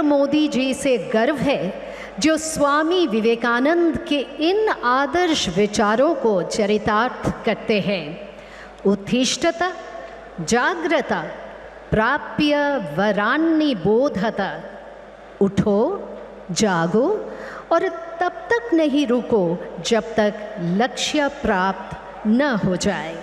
मोदी जी से गर्व है जो स्वामी विवेकानंद के इन आदर्श विचारों को चरितार्थ करते हैं। उत्तिष्ठत जाग्रत प्राप्य वरान्नि बोधत। उठो, जागो और तब तक नहीं रुको जब तक लक्ष्य प्राप्त न हो जाए।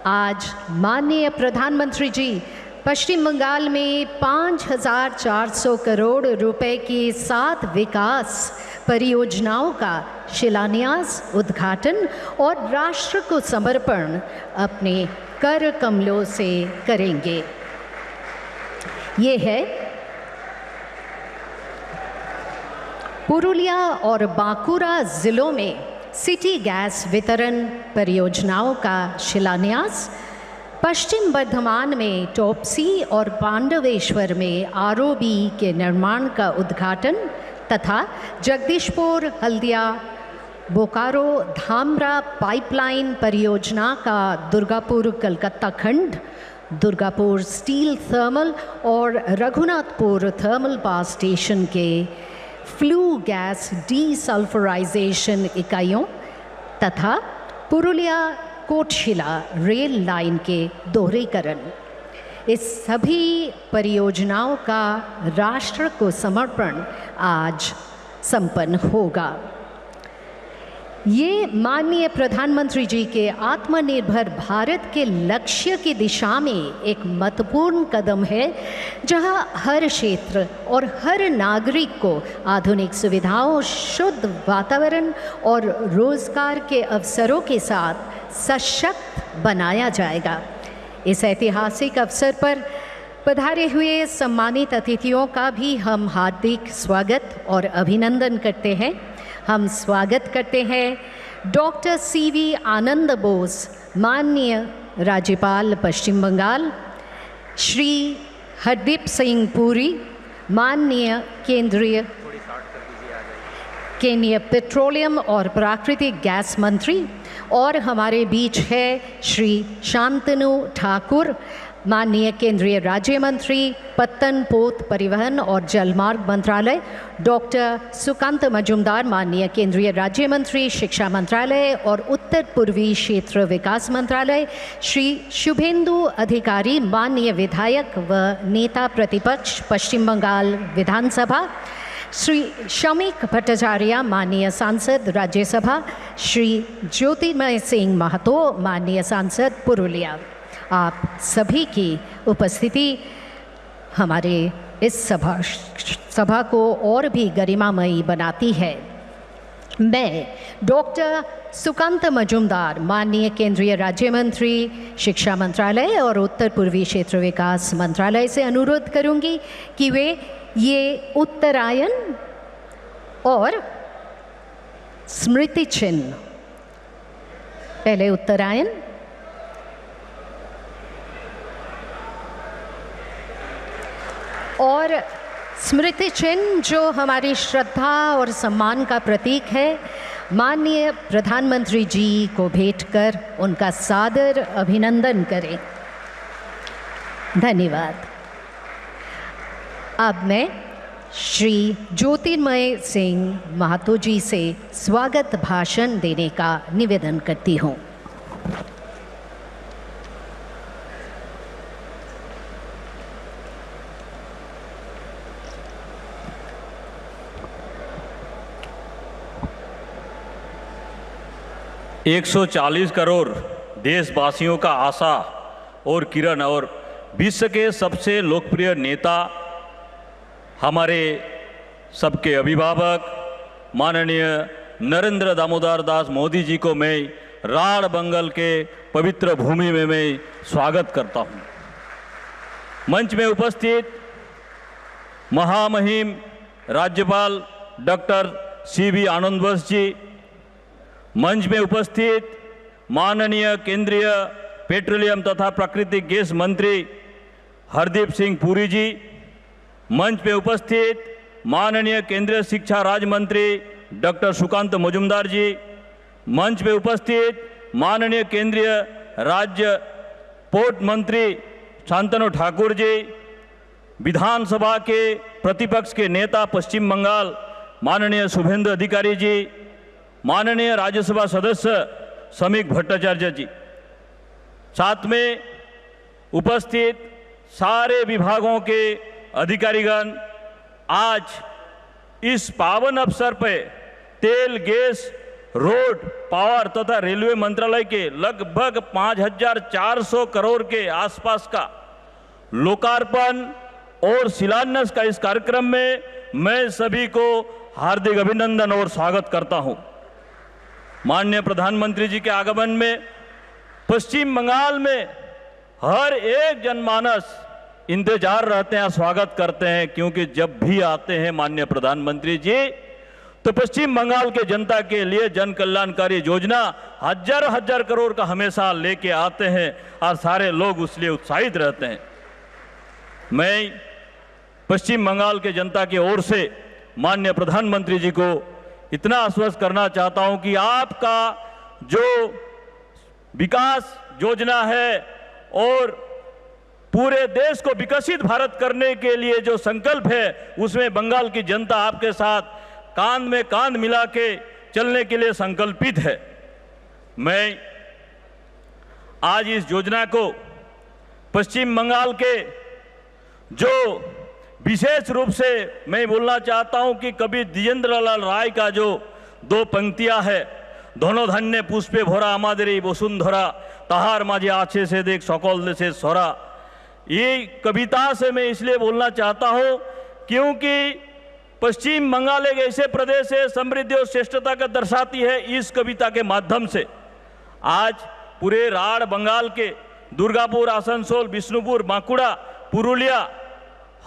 आज माननीय प्रधानमंत्री जी पश्चिम बंगाल में 5,400 करोड़ रुपए की 7 विकास परियोजनाओं का शिलान्यास, उद्घाटन और राष्ट्र को समर्पण अपने कर कमलों से करेंगे। ये है पुरुलिया और बांकुरा जिलों में सिटी गैस वितरण परियोजनाओं का शिलान्यास, पश्चिम बर्धमान में टोपसी और पांडवेश्वर में आरओबी के निर्माण का उद्घाटन तथा जगदीशपुर, हल्दिया, बोकारो, धामरा पाइपलाइन परियोजना का दुर्गापुर कलकत्ता खंड, दुर्गापुर स्टील थर्मल और रघुनाथपुर थर्मल पावर स्टेशन के फ्लू गैस डीसल्फराइजेशन इकाइयों तथा पुरुलिया कोटशिला रेल लाइन के दोहरीकरण। इस सभी परियोजनाओं का राष्ट्र को समर्पण आज संपन्न होगा। ये माननीय प्रधानमंत्री जी के आत्मनिर्भर भारत के लक्ष्य की दिशा में एक महत्वपूर्ण कदम है, जहां हर क्षेत्र और हर नागरिक को आधुनिक सुविधाओं, शुद्ध वातावरण और रोजगार के अवसरों के साथ सशक्त बनाया जाएगा। इस ऐतिहासिक अवसर पर पधारे हुए सम्मानित अतिथियों का भी हम हार्दिक स्वागत और अभिनंदन करते हैं। हम स्वागत करते हैं डॉक्टर सीवी आनंद बोस, माननीय राज्यपाल पश्चिम बंगाल, श्री हरदीप सिंह पुरी, माननीय केंद्रीय पेट्रोलियम और प्राकृतिक गैस मंत्री, और हमारे बीच है श्री शांतनु ठाकुर, माननीय केंद्रीय राज्य मंत्री, पत्तन, पोत, परिवहन और जलमार्ग मंत्रालय, डॉक्टर सुकांत मजुमदार, माननीय केंद्रीय राज्य मंत्री, शिक्षा मंत्रालय और उत्तर पूर्वी क्षेत्र विकास मंत्रालय, श्री शुभेंदु अधिकारी, माननीय विधायक व नेता प्रतिपक्ष पश्चिम बंगाल विधानसभा, श्री शमीक भट्टाचार्य, माननीय सांसद राज्यसभा, श्री ज्योतिर्मय सिंह महतो, माननीय सांसद पुरुलिया। आप सभी की उपस्थिति हमारे इस सभा को और भी गरिमामयी बनाती है। मैं डॉक्टर सुकांत मजुमदार, माननीय केंद्रीय राज्य मंत्री, शिक्षा मंत्रालय और उत्तर पूर्वी क्षेत्र विकास मंत्रालय से अनुरोध करूंगी कि वे ये उत्तरायण और स्मृति चिन्ह, पहले उत्तरायण और स्मृति चिन्ह जो हमारी श्रद्धा और सम्मान का प्रतीक है, माननीय प्रधानमंत्री जी को भेंट कर उनका सादर अभिनंदन करें। धन्यवाद। अब मैं श्री ज्योतिर्मय सिंह महतो जी से स्वागत भाषण देने का निवेदन करती हूँ। एक 140 करोड़ देशवासियों का आशा और किरण और विश्व के सबसे लोकप्रिय नेता, हमारे सबके अभिभावक माननीय नरेंद्र दामोदर दास मोदी जी को मैं राढ़ बंगल के पवित्र भूमि में मैं स्वागत करता हूं। मंच में उपस्थित महामहिम राज्यपाल डॉक्टर सीवी आनंद बोस जी, मंच में उपस्थित माननीय केंद्रीय पेट्रोलियम तथा प्राकृतिक गैस मंत्री हरदीप सिंह पुरी जी, मंच पे उपस्थित माननीय केंद्रीय शिक्षा राज्य मंत्री डॉक्टर सुकांत मजुमदार जी, मंच पे उपस्थित माननीय केंद्रीय राज्य पोर्ट मंत्री शांतनु ठाकुर जी, विधानसभा के प्रतिपक्ष के नेता पश्चिम बंगाल माननीय शुभेंदु अधिकारी जी, माननीय राज्यसभा सदस्य समीक भट्टाचार्य जी, साथ में उपस्थित सारे विभागों के अधिकारीगण, आज इस पावन अवसर पर तेल, गैस, रोड, पावर तथा रेलवे मंत्रालय के लगभग 5,400 करोड़ के आसपास का लोकार्पण और शिलान्यास का इस कार्यक्रम में मैं सभी को हार्दिक अभिनंदन और स्वागत करता हूं। माननीय प्रधानमंत्री जी के आगमन में पश्चिम बंगाल में हर एक जनमानस इंतजार रहते हैं, स्वागत करते हैं, क्योंकि जब भी आते हैं माननीय प्रधानमंत्री जी तो पश्चिम बंगाल के जनता के लिए जन कल्याणकारी योजना हजार करोड़ का हमेशा लेके आते हैं और सारे लोग उसलिए उत्साहित रहते हैं। मैं पश्चिम बंगाल के जनता की ओर से माननीय प्रधानमंत्री जी को इतना आश्वस्त करना चाहता हूं कि आपका जो विकास योजना है और पूरे देश को विकसित भारत करने के लिए जो संकल्प है, उसमें बंगाल की जनता आपके साथ कांध में कांध मिला के चलने के लिए संकल्पित है। मैं आज इस योजना को पश्चिम बंगाल के जो विशेष रूप से मैं बोलना चाहता हूं कि कवि द्विजेंद्रलाल राय का जो 2 पंक्तियां है, धनो धन्य पुष्पे भरा आमादेरी वसुंधरा, ताहार माझे आछे से देख सकल देशे सोरा, ये कविता से मैं इसलिए बोलना चाहता हूं क्योंकि पश्चिम बंगाल एक ऐसे प्रदेश है समृद्धि और श्रेष्ठता का दर्शाती है। इस कविता के माध्यम से आज पूरे राढ़ बंगाल के दुर्गापुर, आसनसोल, बिष्णुपुर, बांकुड़ा, पुरुलिया,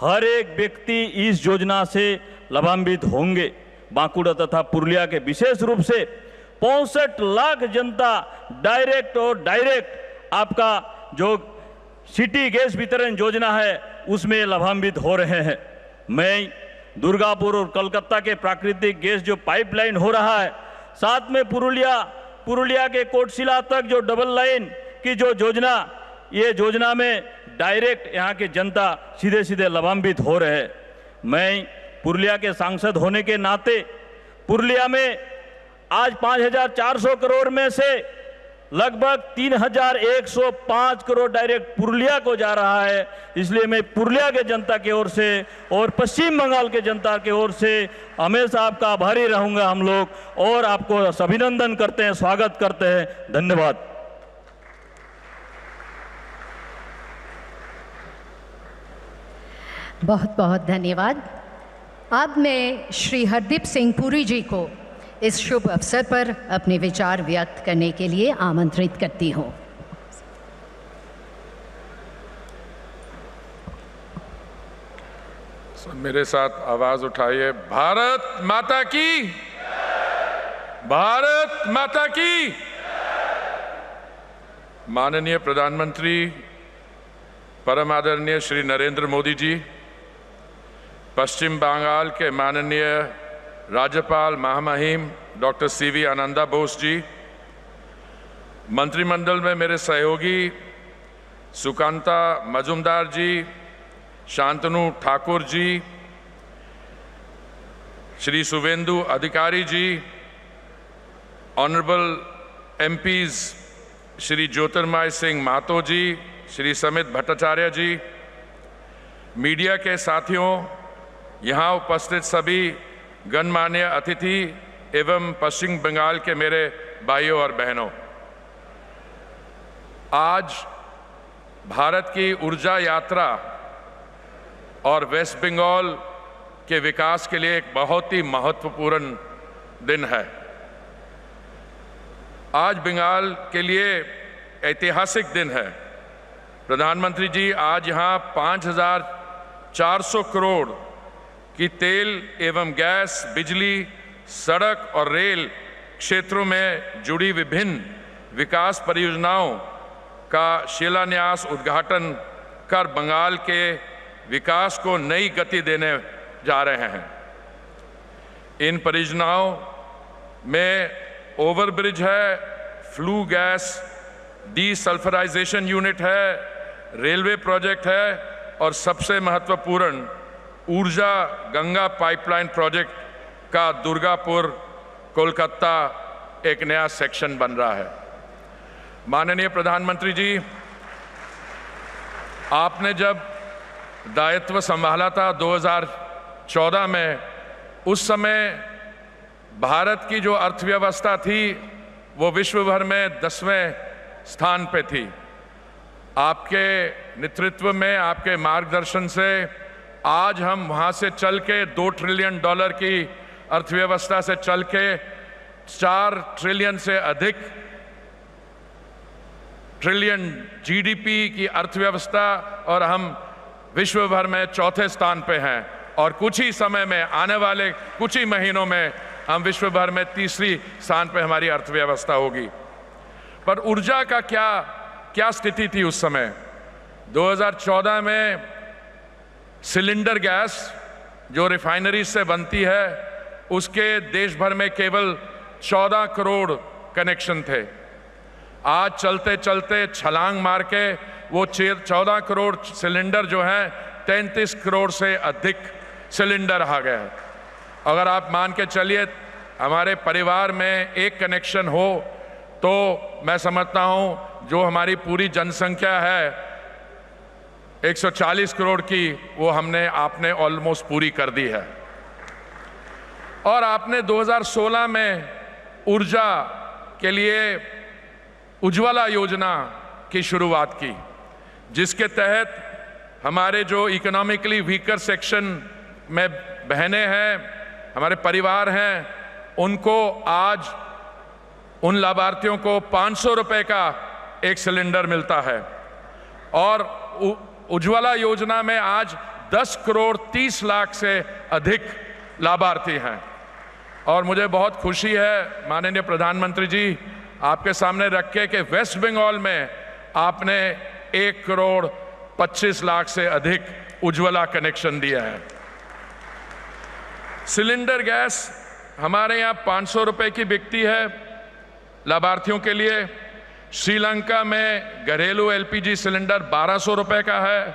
हर एक व्यक्ति इस योजना से लाभान्वित होंगे। बांकुड़ा तथा पुरुलिया के विशेष रूप से 65 लाख जनता डायरेक्ट और डायरेक्ट आपका जो सिटी गैस वितरण योजना है उसमें लाभान्वित हो रहे हैं। मैं दुर्गापुर और कलकत्ता के प्राकृतिक गैस जो पाइपलाइन हो रहा है, साथ में पुरुलिया के कोटशिला तक जो डबल लाइन की जो योजना, ये योजना में डायरेक्ट यहाँ के जनता सीधे सीधे लाभान्वित हो रहे हैं। मैं पुरुलिया के सांसद होने के नाते पुरुलिया में आज 5,400 करोड़ में से लगभग 3,105 करोड़ डायरेक्ट पुरुलिया को जा रहा है। इसलिए मैं पुरुलिया के जनता की ओर से और पश्चिम बंगाल के जनता की ओर से हमेशा आपका आभारी रहूंगा हम लोग, और आपको अभिनंदन करते हैं, स्वागत करते हैं। धन्यवाद। बहुत बहुत धन्यवाद। अब मैं श्री हरदीप सिंह पुरी जी को इस शुभ अवसर पर अपने विचार व्यक्त करने के लिए आमंत्रित करती हूँ। मेरे साथ आवाज उठाइए, भारत माता की, भारत माता की। माननीय प्रधानमंत्री परम आदरणीय श्री नरेंद्र मोदी जी, पश्चिम बंगाल के माननीय राज्यपाल महामहिम डॉक्टर सीवी आनंदा बोस जी, मंत्रिमंडल में मेरे सहयोगी सुकांता मजुमदार जी, शांतनु ठाकुर जी, श्री शुभेंदु अधिकारी जी, ऑनरेबल एमपीज श्री ज्योतिर्मय सिंह महतो जी, श्री समित भट्टाचार्य जी, मीडिया के साथियों, यहाँ उपस्थित सभी गणमान्य अतिथि एवं पश्चिम बंगाल के मेरे भाइयों और बहनों, आज भारत की ऊर्जा यात्रा और वेस्ट बंगाल के विकास के लिए एक बहुत ही महत्वपूर्ण दिन है। आज बंगाल के लिए ऐतिहासिक दिन है। प्रधानमंत्री जी आज यहाँ 5,400 करोड़ की तेल एवं गैस, बिजली, सड़क और रेल क्षेत्रों में जुड़ी विभिन्न विकास परियोजनाओं का शिलान्यास, उद्घाटन कर बंगाल के विकास को नई गति देने जा रहे हैं। इन परियोजनाओं में ओवरब्रिज है, फ्लू गैस डीसल्फराइजेशन यूनिट है, रेलवे प्रोजेक्ट है, और सबसे महत्वपूर्ण ऊर्जा गंगा पाइपलाइन प्रोजेक्ट का दुर्गापुर कोलकाता एक नया सेक्शन बन रहा है। माननीय प्रधानमंत्री जी, आपने जब दायित्व संभाला था 2014 में, उस समय भारत की जो अर्थव्यवस्था थी वो विश्व भर में 10वें स्थान पे थी। आपके नेतृत्व में, आपके मार्गदर्शन से आज हम वहाँ से चल के $2 ट्रिलियन की अर्थव्यवस्था से चल के 4 ट्रिलियन से अधिक ट्रिलियन जीडीपी की अर्थव्यवस्था, और हम विश्व भर में 4थे स्थान पे हैं। और कुछ ही समय में, आने वाले कुछ ही महीनों में, हम विश्व भर में 3री स्थान पे हमारी अर्थव्यवस्था होगी। पर ऊर्जा का क्या स्थिति थी उस समय? 2014 में सिलेंडर गैस जो रिफाइनरी से बनती है, उसके देश भर में केवल 14 करोड़ कनेक्शन थे। आज चलते चलते छलांग मार के वो 14 करोड़ सिलेंडर जो हैं 33 करोड़ से अधिक सिलेंडर आ गए हैं। अगर आप मान के चलिए हमारे परिवार में एक कनेक्शन हो तो मैं समझता हूँ जो हमारी पूरी जनसंख्या है 140 करोड़ की, वो आपने ऑलमोस्ट पूरी कर दी है। और आपने 2016 में ऊर्जा के लिए उज्ज्वला योजना की शुरुआत की, जिसके तहत हमारे जो इकोनॉमिकली वीकर सेक्शन में बहनें हैं, हमारे परिवार हैं, उनको आज उन लाभार्थियों को 500 रुपए का एक सिलेंडर मिलता है। और उज्ज्वला योजना में आज 10 करोड़ 30 लाख से अधिक लाभार्थी हैं। और मुझे बहुत खुशी है माननीय प्रधानमंत्री जी, आपके सामने रख के कि वेस्ट बंगाल में आपने 1 करोड़ 25 लाख से अधिक उज्ज्वला कनेक्शन दिया है। सिलेंडर गैस हमारे यहाँ 500 रुपए की बिकती है लाभार्थियों के लिए। श्रीलंका में घरेलू एलपीजी सिलेंडर 1200 रुपए का है,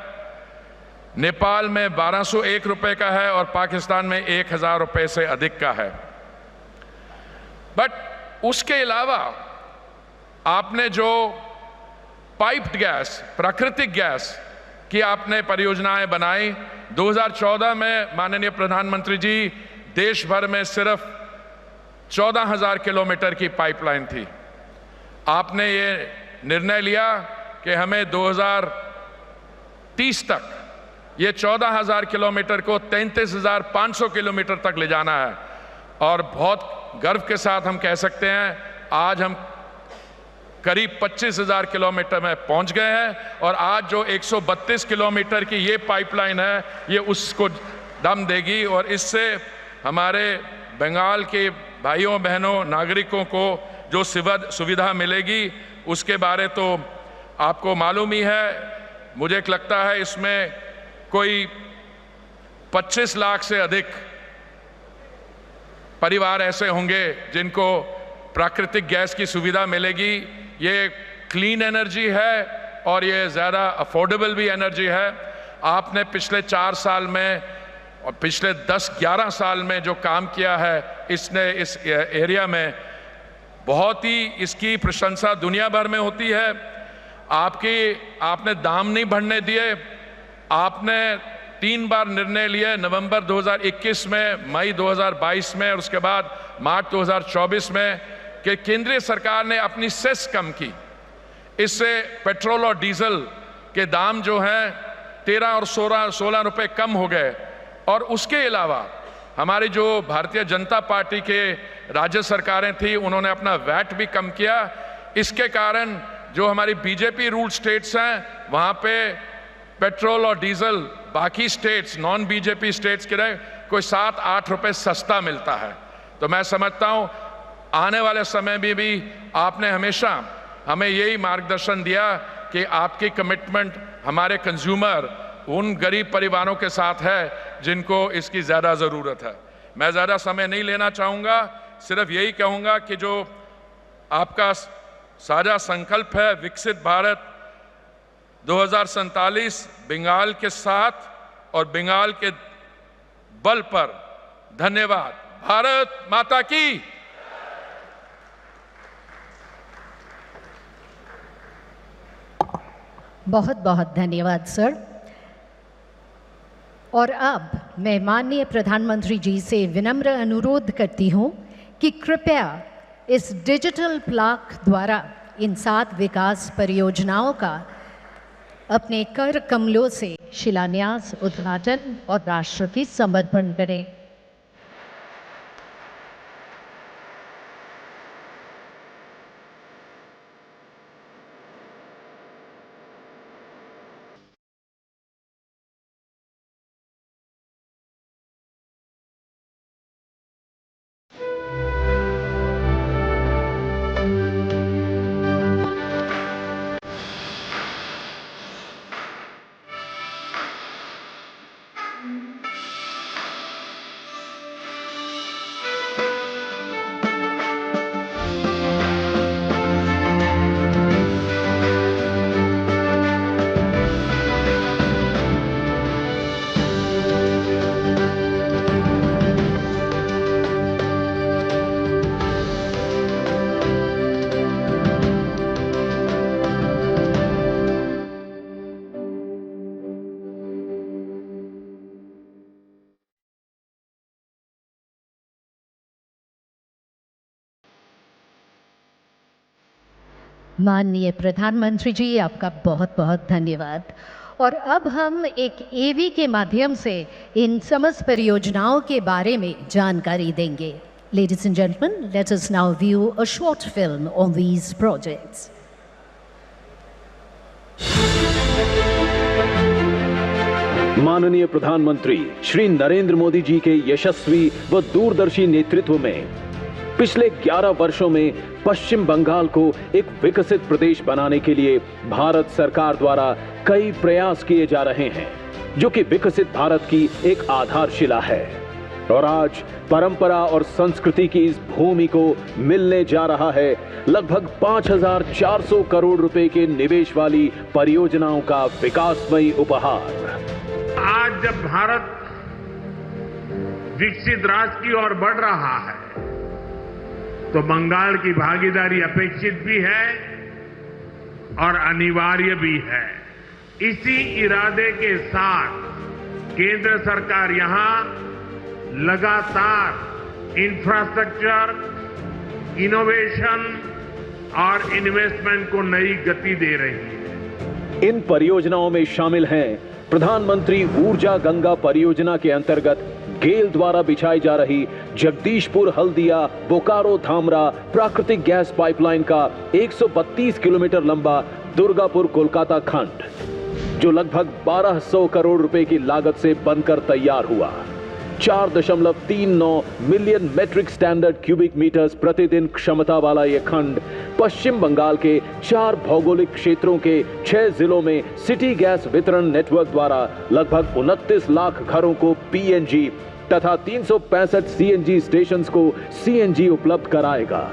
नेपाल में 1201 रुपए का है और पाकिस्तान में 1000 रुपए से अधिक का है। बट उसके अलावा आपने जो पाइप्ड गैस, प्राकृतिक गैस की आपने परियोजनाएं बनाई, 2014 में माननीय प्रधानमंत्री जी देश भर में सिर्फ 14,000 किलोमीटर की पाइपलाइन थी। आपने ये निर्णय लिया कि हमें 2030 तक ये 14,000 किलोमीटर को 33,500 किलोमीटर तक ले जाना है। और बहुत गर्व के साथ हम कह सकते हैं आज हम करीब 25,000 किलोमीटर में पहुंच गए हैं। और आज जो 132 किलोमीटर की ये पाइपलाइन है, ये उसको दम देगी और इससे हमारे बंगाल के भाइयों बहनों नागरिकों को जो सुविधा मिलेगी उसके बारे तो आपको मालूम ही है। मुझे लगता है इसमें कोई 25 लाख से अधिक परिवार ऐसे होंगे जिनको प्राकृतिक गैस की सुविधा मिलेगी। ये क्लीन एनर्जी है और ये ज़्यादा अफोर्डेबल भी एनर्जी है। आपने पिछले 4 साल में और पिछले 10-11 साल में जो काम किया है इसने इस एरिया में, बहुत ही इसकी प्रशंसा दुनिया भर में होती है। आपने दाम नहीं बढ़ने दिए। आपने 3 बार निर्णय लिए, नवंबर 2021 में, मई 2022 में और उसके बाद मार्च 2024 में, कि केंद्रीय सरकार ने अपनी सेस कम की। इससे पेट्रोल और डीजल के दाम जो हैं 13 और 16 रुपए कम हो गए। और उसके अलावा हमारी जो भारतीय जनता पार्टी के राज्य सरकारें थी उन्होंने अपना वैट भी कम किया। इसके कारण जो हमारी बीजेपी रूल स्टेट्स हैं वहाँ पे पेट्रोल और डीजल बाकी स्टेट्स, नॉन बीजेपी स्टेट्स के रहे कोई 7-8 रुपए सस्ता मिलता है। तो मैं समझता हूँ आने वाले समय में भी आपने हमेशा हमें यही मार्गदर्शन दिया कि आपकी कमिटमेंट हमारे कंज्यूमर, उन गरीब परिवारों के साथ है जिनको इसकी ज़्यादा ज़रूरत है। मैं ज़्यादा समय नहीं लेना चाहूँगा, सिर्फ यही कहूँगा कि जो आपका साझा संकल्प है विकसित भारत 2047 बंगाल के साथ और बंगाल के बल पर। धन्यवाद। भारत माता की। बहुत बहुत धन्यवाद सर। और अब मैं माननीय प्रधानमंत्री जी से विनम्र अनुरोध करती हूँ कि कृपया इस डिजिटल प्लाक द्वारा इन 7 विकास परियोजनाओं का अपने कर कमलों से शिलान्यास, उद्घाटन और राष्ट्र की समर्पण करें। माननीय प्रधानमंत्री जी, आपका बहुत बहुत धन्यवाद। और अब हम एक एवी के माध्यम से इन समस्त परियोजनाओं के बारे में जानकारी देंगे। Ladies and gentlemen, let us now view a short film on these projects. माननीय प्रधानमंत्री श्री नरेंद्र मोदी जी के यशस्वी व दूरदर्शी नेतृत्व में पिछले 11 वर्षों में पश्चिम बंगाल को एक विकसित प्रदेश बनाने के लिए भारत सरकार द्वारा कई प्रयास किए जा रहे हैं, जो कि विकसित भारत की एक आधारशिला है। और आज परंपरा और संस्कृति की इस भूमि को मिलने जा रहा है लगभग 5,400 करोड़ रुपए के निवेश वाली परियोजनाओं का विकासमयी उपहार। आज जब भारत विकसित राष्ट्र की ओर बढ़ रहा है तो बंगाल की भागीदारी अपेक्षित भी है और अनिवार्य भी है। इसी इरादे के साथ केंद्र सरकार यहां लगातार इंफ्रास्ट्रक्चर, इनोवेशन और इन्वेस्टमेंट को नई गति दे रही है। इन परियोजनाओं में शामिल हैं प्रधानमंत्री ऊर्जा गंगा परियोजना के अंतर्गत गेल द्वारा बिछाई जा रही जगदीशपुर हल्दिया बोकारो धामरा प्राकृतिक गैस पाइपलाइन का 132 किलोमीटर लंबा दुर्गापुर कोलकाता खंड, जो लगभग 1200 करोड़ रुपए की लागत से बनकर तैयार हुआ। 4.39 million metric standard cubic metres प्रतिदिन क्षमता वाला यह खंड पश्चिम बंगाल के 4 भौगोलिक क्षेत्रों के 6 जिलों में सिटी गैस वितरण नेटवर्क द्वारा लगभग 29 लाख घरों को पीएनजी तथा 365 सीएनजी स्टेशंस को सीएनजी उपलब्ध कराएगा।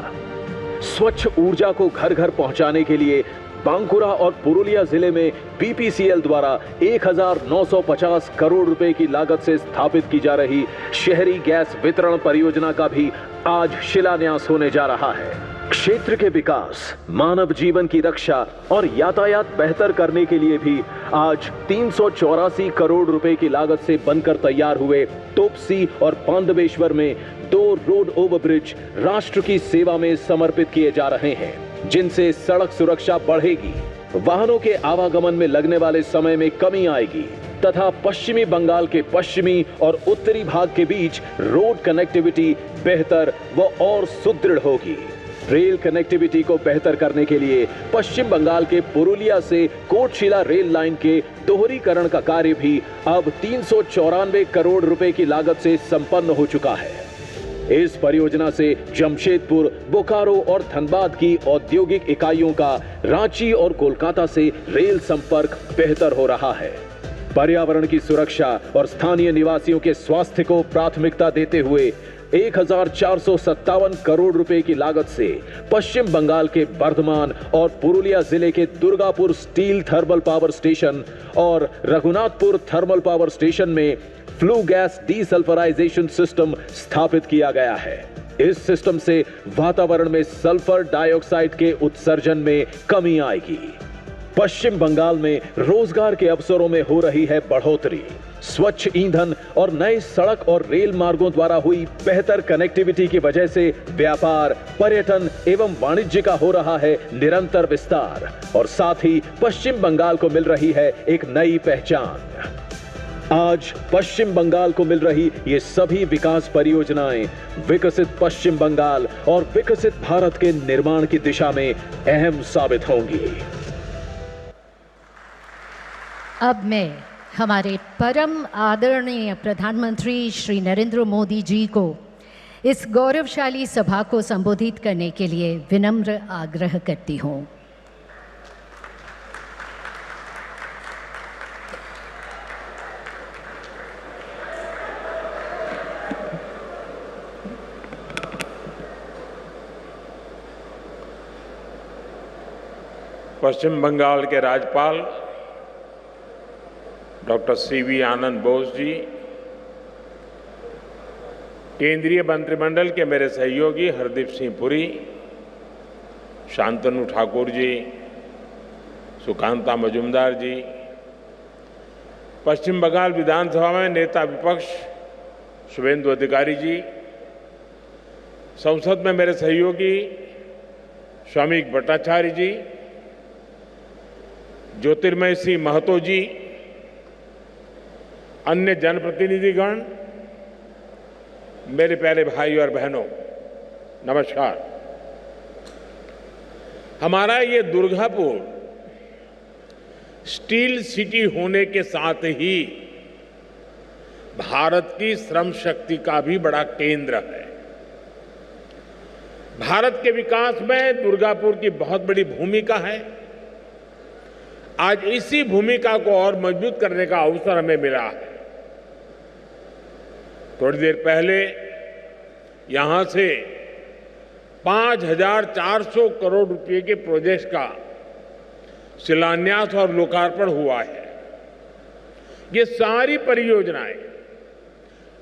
स्वच्छ ऊर्जा को घर घर पहुंचाने के लिए बांकुरा और पुरुलिया जिले में बीपीसीएल द्वारा 1,950 करोड़ रुपए की लागत से स्थापित की जा रही शहरी गैस वितरण परियोजना का भी आज शिलान्यास होने जा रहा है। क्षेत्र के विकास, मानव जीवन की रक्षा और यातायात बेहतर करने के लिए भी आज 384 करोड़ रुपए की लागत से बनकर तैयार हुए तोपसी और पांडवेश्वर में 2 रोड ओवरब्रिज राष्ट्र की सेवा में समर्पित किए जा रहे हैं, जिनसे सड़क सुरक्षा बढ़ेगी, वाहनों के आवागमन में लगने वाले समय में कमी आएगी तथा पश्चिमी बंगाल के पश्चिमी और उत्तरी भाग के बीच रोड कनेक्टिविटी बेहतर व और सुदृढ़ होगी। रेल कनेक्टिविटी को बेहतर करने के लिए पश्चिम बंगाल के पुरुलिया से कोटशिला रेल लाइन के दोहरीकरण का कार्य भी अब 394 करोड़ रुपए की लागत से संपन्न हो चुका है। इस परियोजना से जमशेदपुर, बोकारो और धनबाद की औद्योगिक इकाइयों का रांची और कोलकाता से रेल संपर्क बेहतर हो रहा है। पर्यावरण की सुरक्षा और स्थानीय निवासियों के स्वास्थ्य को प्राथमिकता देते हुए 1457 करोड़ रुपए की लागत से पश्चिम बंगाल के बर्धमान और पुरुलिया जिले के Durgapur steel thermal power station और रघुनाथपुर थर्मल पावर स्टेशन में फ्लू गैस डीसल्फराइजेशन सिस्टम स्थापित किया गया है। इस सिस्टम से वातावरण में सल्फर डाइऑक्साइड के उत्सर्जन में कमी आएगी। पश्चिम बंगाल में रोजगार के अवसरों में हो रही है बढ़ोतरी। स्वच्छ ईंधन और नए सड़क और रेल मार्गों द्वारा हुई बेहतर कनेक्टिविटी की वजह से व्यापार, पर्यटन एवं वाणिज्य का हो रहा है निरंतर विस्तार और साथ ही पश्चिम बंगाल को मिल रही है एक नई पहचान। आज पश्चिम बंगाल को मिल रही ये सभी विकास परियोजनाएं विकसित पश्चिम बंगाल और विकसित भारत के निर्माण की दिशा में अहम साबित होंगी। अब मैं हमारे परम आदरणीय प्रधानमंत्री श्री नरेंद्र मोदी जी को इस गौरवशाली सभा को संबोधित करने के लिए विनम्र आग्रह करती हूँ। पश्चिम बंगाल के राज्यपाल डॉक्टर सीवी आनंद बोस जी, केंद्रीय मंत्रिमंडल के मेरे सहयोगी हरदीप सिंह पुरी, शांतनु ठाकुर जी, सुकांता मजुमदार जी, पश्चिम बंगाल विधानसभा में नेता विपक्ष शुभेंदु अधिकारी जी, संसद में मेरे सहयोगी स्वामिक भट्टाचार्य जी, ज्योतिर्मय सिंह महतो जी, अन्य जनप्रतिनिधिगण, मेरे प्यारे भाई और बहनों, नमस्कार। हमारा ये दुर्गापुर स्टील सिटी होने के साथ ही भारत की श्रम शक्ति का भी बड़ा केंद्र है। भारत के विकास में दुर्गापुर की बहुत बड़ी भूमिका है। आज इसी भूमिका को और मजबूत करने का अवसर हमें मिला है। थोड़ी देर पहले यहां से 5,400 करोड़ रुपए के प्रोजेक्ट का शिलान्यास और लोकार्पण हुआ है। ये सारी परियोजनाएं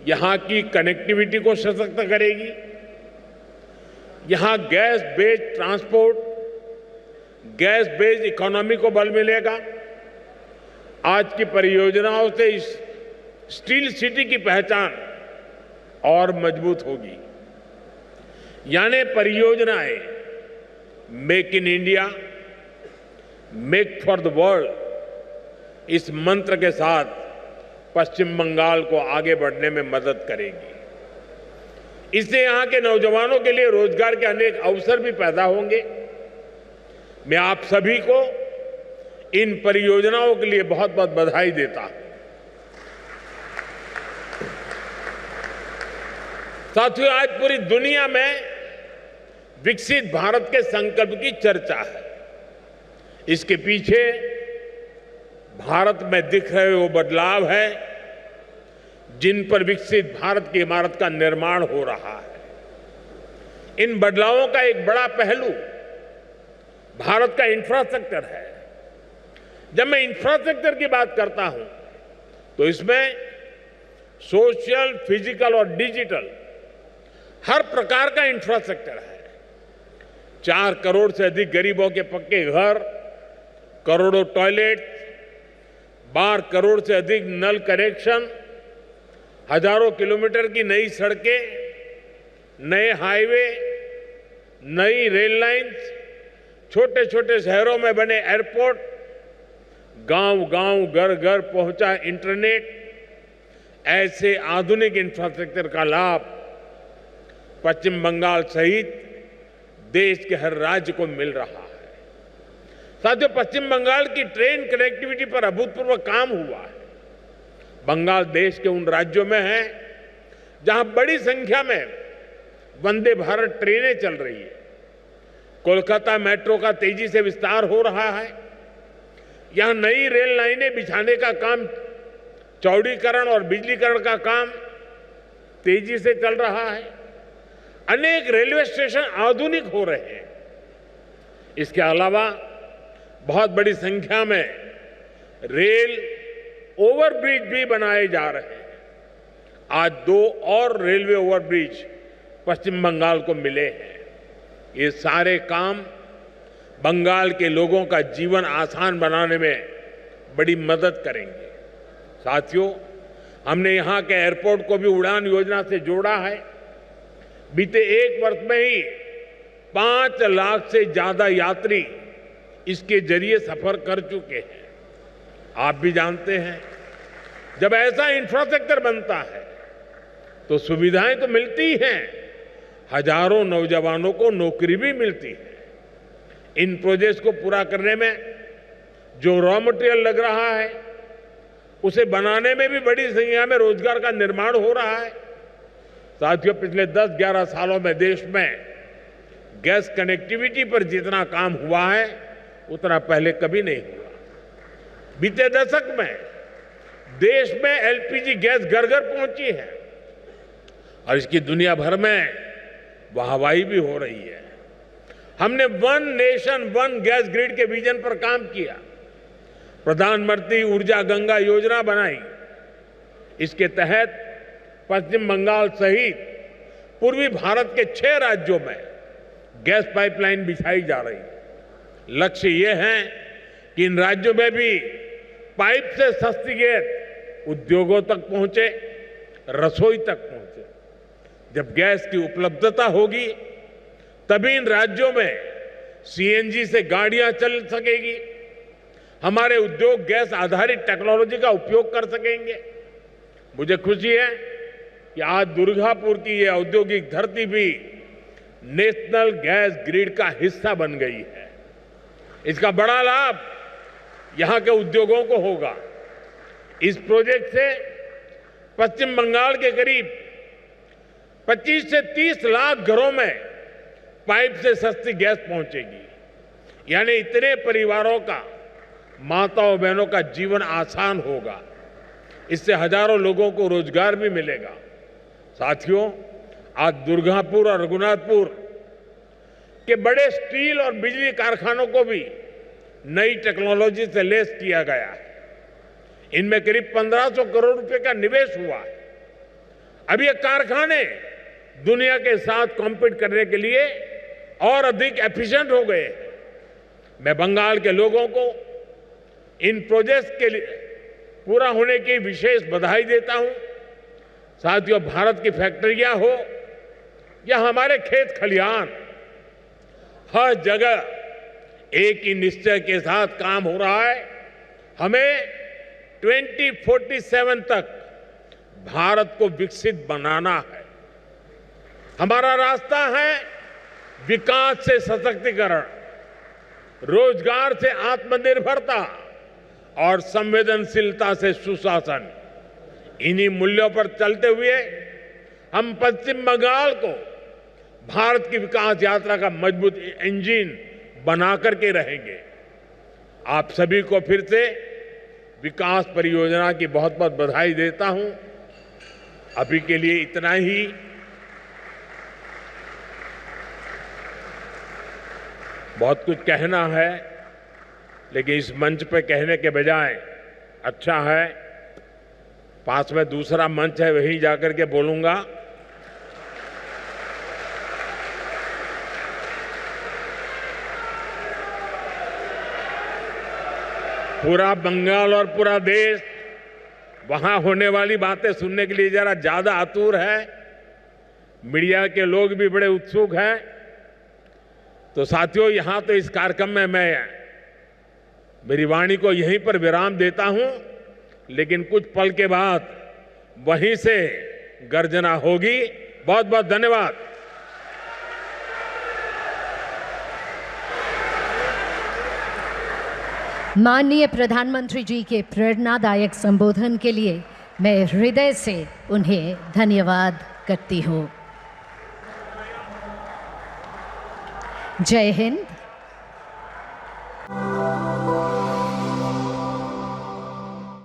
यहां की कनेक्टिविटी को सशक्त करेगी, यहां gas based transport, gas based economy को बल मिलेगा। आज की परियोजनाओं से इस स्टील सिटी की पहचान और मजबूत होगी। यानी परियोजनाएं make in India, make for the world, इस मंत्र के साथ पश्चिम बंगाल को आगे बढ़ने में मदद करेगी। इससे यहां के नौजवानों के लिए रोजगार के अनेक अवसर भी पैदा होंगे। मैं आप सभी को इन परियोजनाओं के लिए बहुत बहुत बधाई देता हूं। साथियों, आज पूरी दुनिया में विकसित भारत के संकल्प की चर्चा है। इसके पीछे भारत में दिख रहे वो बदलाव है जिन पर विकसित भारत की इमारत का निर्माण हो रहा है। इन बदलावों का एक बड़ा पहलू भारत का इंफ्रास्ट्रक्चर है। जब मैं इंफ्रास्ट्रक्चर की बात करता हूं तो इसमें सोशल, फिजिकल और डिजिटल हर प्रकार का इंफ्रास्ट्रक्चर है। 4 करोड़ से अधिक गरीबों के पक्के घर, करोड़ों टॉयलेट, 12 करोड़ से अधिक नल कनेक्शन, हजारों किलोमीटर की नई सड़कें, नए हाईवे, नई रेल लाइंस, छोटे छोटे शहरों में बने एयरपोर्ट, गांव-गांव, घर-घर पहुंचा इंटरनेट, ऐसे आधुनिक इंफ्रास्ट्रक्चर का लाभ पश्चिम बंगाल सहित देश के हर राज्य को मिल रहा है। साथियों, पश्चिम बंगाल की ट्रेन कनेक्टिविटी पर अभूतपूर्व काम हुआ है। बंगाल देश के उन राज्यों में है जहां बड़ी संख्या में वंदे भारत ट्रेनें चल रही है। कोलकाता मेट्रो का तेजी से विस्तार हो रहा है। यहां नई रेल लाइनें बिछाने का काम, चौड़ीकरण और बिजलीकरण का काम तेजी से चल रहा है। अनेक रेलवे स्टेशन आधुनिक हो रहे हैं। इसके अलावा बहुत बड़ी संख्या में रेल ओवरब्रिज भी बनाए जा रहे हैं। आज 2 और रेलवे ओवरब्रिज पश्चिम बंगाल को मिले हैं। ये सारे काम बंगाल के लोगों का जीवन आसान बनाने में बड़ी मदद करेंगे। साथियों, हमने यहां के एयरपोर्ट को भी उड़ान योजना से जोड़ा है। बीते 1 वर्ष में ही 5 लाख से ज्यादा यात्री इसके जरिए सफर कर चुके हैं। आप भी जानते हैं, जब ऐसा इंफ्रास्ट्रक्चर बनता है तो सुविधाएं तो मिलती हैं, हजारों नौजवानों को नौकरी भी मिलती है। इन प्रोजेक्ट्स को पूरा करने में जो रॉ मटेरियल लग रहा है, उसे बनाने में भी बड़ी संख्या में रोजगार का निर्माण हो रहा है। साथियों, पिछले 10-11 सालों में देश में गैस कनेक्टिविटी पर जितना काम हुआ है, उतना पहले कभी नहीं हुआ। बीते दशक में देश में एलपीजी गैस घर घर पहुंची है और इसकी दुनिया भर में वाहवाही भी हो रही है। हमने one nation one gas grid के विजन पर काम किया। प्रधानमंत्री ऊर्जा गंगा योजना बनाई। इसके तहत पश्चिम बंगाल सहित पूर्वी भारत के 6 राज्यों में गैस पाइपलाइन बिछाई जा रही है। लक्ष्य ये है कि इन राज्यों में भी पाइप से सस्ती गैस उद्योगों तक पहुंचे, रसोई तक पहुंचे। जब गैस की उपलब्धता होगी, तभी इन राज्यों में सीएनजी से गाड़ियां चल सकेगी। हमारे उद्योग गैस आधारित टेक्नोलॉजी का उपयोग कर सकेंगे। मुझे खुशी है कि आज दुर्गापुर की ये औद्योगिक धरती भी नेशनल गैस ग्रिड का हिस्सा बन गई है। इसका बड़ा लाभ यहां के उद्योगों को होगा। इस प्रोजेक्ट से पश्चिम बंगाल के करीब 25 से 30 लाख घरों में पाइप से सस्ती गैस पहुंचेगी। यानी इतने परिवारों का, माताओं बहनों का जीवन आसान होगा। इससे हजारों लोगों को रोजगार भी मिलेगा। साथियों, आज दुर्गापुर और रघुनाथपुर के बड़े स्टील और बिजली कारखानों को भी नई टेक्नोलॉजी से लैस किया गया है। इनमें करीब 1500 करोड़ रुपए का निवेश हुआ है। अब ये कारखाने दुनिया के साथ कॉम्पीट करने के लिए और अधिक एफिशिएंट हो गए हैं। मैं बंगाल के लोगों को इन प्रोजेक्ट्स के लिए पूरा होने की विशेष बधाई देता हूं। साथियों, भारत की फैक्ट्रियां हो या हमारे खेत खलिहान, हर जगह एक ही निश्चय के साथ काम हो रहा है। हमें 2047 तक भारत को विकसित बनाना है। हमारा रास्ता है विकास से सशक्तिकरण, रोजगार से आत्मनिर्भरता और संवेदनशीलता से सुशासन। इन्हीं मूल्यों पर चलते हुए हम पश्चिम बंगाल को भारत की विकास यात्रा का मजबूत इंजन बना करके रहेंगे। आप सभी को फिर से विकास परियोजना की बहुत बहुत बधाई देता हूं। अभी के लिए इतना ही। बहुत कुछ कहना है, लेकिन इस मंच पे कहने के बजाय अच्छा है पास में दूसरा मंच है, वहीं जाकर के बोलूंगा। पूरा बंगाल और पूरा देश वहां होने वाली बातें सुनने के लिए जरा ज्यादा आतुर है। मीडिया के लोग भी बड़े उत्सुक हैं। तो साथियों, यहां तो इस कार्यक्रम में मैं मेरी वाणी को यहीं पर विराम देता हूं, लेकिन कुछ पल के बाद वहीं से गर्जना होगी। बहुत बहुत धन्यवाद। माननीय प्रधानमंत्री जी के प्रेरणादायक संबोधन के लिए मैं हृदय से उन्हें धन्यवाद करती हूँ। जय हिंद।